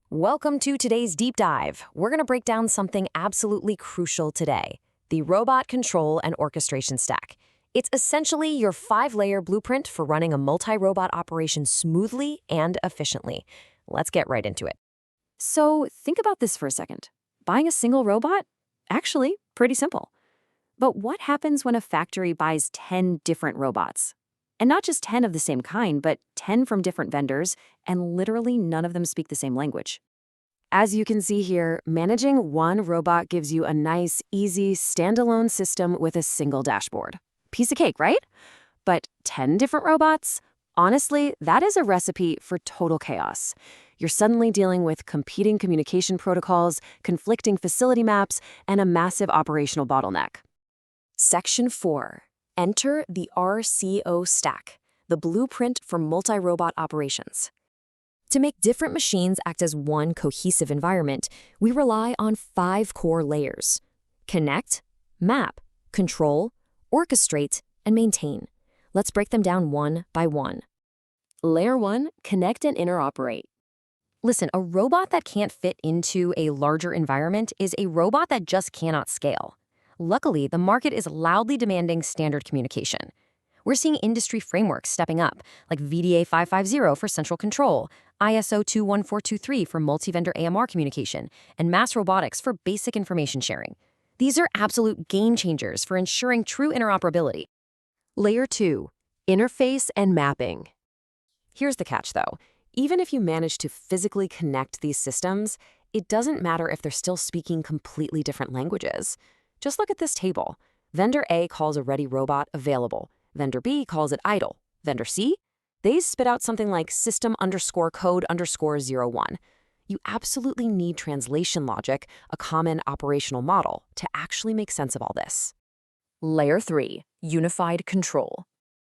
Welcome to today's deep dive. We're going to break down something absolutely crucial today, the robot control and orchestration stack. It's essentially your 5-layer blueprint for running a multi-robot operation smoothly and efficiently. Let's get right into it. So think about this for a second. Buying a single robot? Actually, pretty simple. But what happens when a factory buys 10 different robots? And not just 10 of the same kind, but 10 from different vendors, and literally none of them speak the same language. As you can see here, managing one robot gives you a nice, easy, standalone system with a single dashboard. Piece of cake, right? But 10 different robots? Honestly, that is a recipe for total chaos. You're suddenly dealing with competing communication protocols, conflicting facility maps, and a massive operational bottleneck. Section 4. Enter the RCO stack, the blueprint for multi-robot operations. To make different machines act as one cohesive environment, we rely on 5 core layers: connect, map, control, orchestrate, and maintain. Let's break them down one by one. Layer 1, connect and interoperate. Listen, a robot that can't fit into a larger environment is a robot that just cannot scale. Luckily, the market is loudly demanding standard communication. We're seeing industry frameworks stepping up, like VDA 550 for central control, ISO 21423 for multi-vendor AMR communication, and mass robotics for basic information sharing. These are absolute game changers for ensuring true interoperability. Layer 2, interface and mapping. Here's the catch, though. Even if you manage to physically connect these systems, it doesn't matter if they're still speaking completely different languages. Just look at this table. Vendor A calls a ready robot available. Vendor B calls it idle. Vendor C? They spit out something like system_code_01. You absolutely need translation logic, a common operational model, to actually make sense of all this. Layer 3, unified control.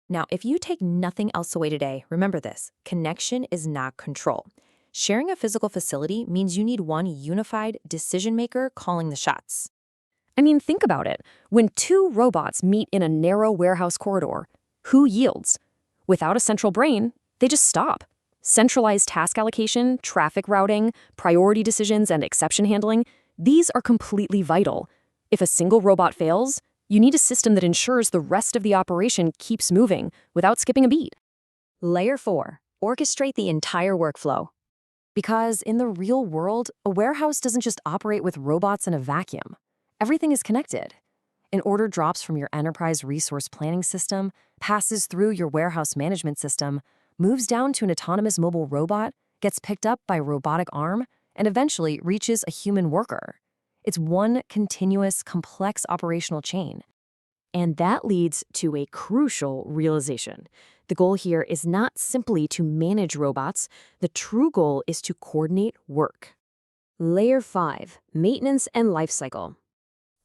Now, if you take nothing else away today, remember this: connection is not control. Sharing a physical facility means you need one unified decision maker calling the shots. I mean, think about it. When 2 robots meet in a narrow warehouse corridor, who yields? Without a central brain, they just stop. Centralized task allocation, traffic routing, priority decisions, and exception handling, these are completely vital. If a single robot fails, you need a system that ensures the rest of the operation keeps moving without skipping a beat. Layer 4, orchestrate the entire workflow. Because in the real world, a warehouse doesn't just operate with robots in a vacuum. Everything is connected. An order drops from your enterprise resource planning system, passes through your warehouse management system, moves down to an autonomous mobile robot, gets picked up by a robotic arm, and eventually reaches a human worker. It's one continuous, complex operational chain. And that leads to a crucial realization. The goal here is not simply to manage robots. The true goal is to coordinate work. Layer 5, maintenance and lifecycle.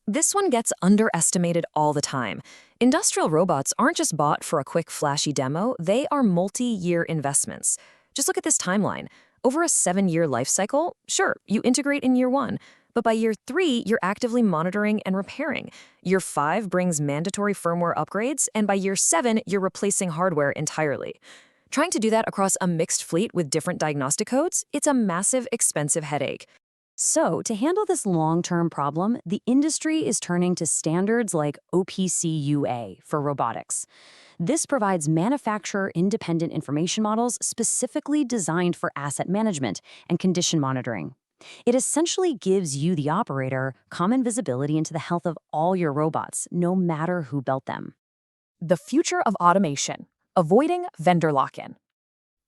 This one gets underestimated all the time. Industrial robots aren't just bought for a quick, flashy demo, they are multi-year investments. Just look at this timeline. Over a 7-year life cycle, sure, you integrate in year 1, but by year 3, you're actively monitoring and repairing. Year 5 brings mandatory firmware upgrades, and by year 7, you're replacing hardware entirely. Trying to do that across a mixed fleet with different diagnostic codes, it's a massive, expensive headache. So, to handle this long-term problem, the industry is turning to standards like OPC-UA for robotics. This provides manufacturer-independent information models specifically designed for asset management and condition monitoring. It essentially gives you, the operator, common visibility into the health of all your robots, no matter who built them. The future of automation, avoiding vendor lock-in.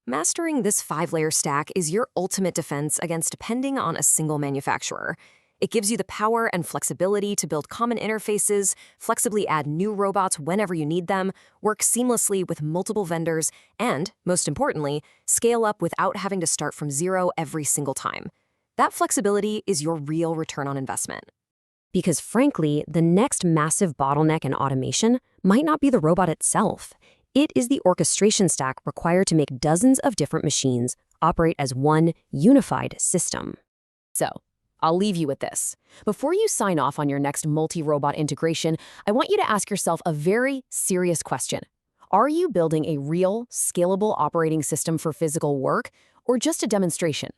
Mastering this 5-layer stack is your ultimate defense against depending on a single manufacturer. It gives you the power and flexibility to build common interfaces, flexibly add new robots whenever you need them, work seamlessly with multiple vendors, and, most importantly, scale up without having to start from zero every single time. That flexibility is your real return on investment. Because frankly, the next massive bottleneck in automation might not be the robot itself. It is the orchestration stack required to make dozens of different machines operate as one unified system. So, I'll leave you with this. Before you sign off on your next multi-robot integration, I want you to ask yourself a very serious question. Are you building a real, scalable operating system for physical work, or just a demonstration?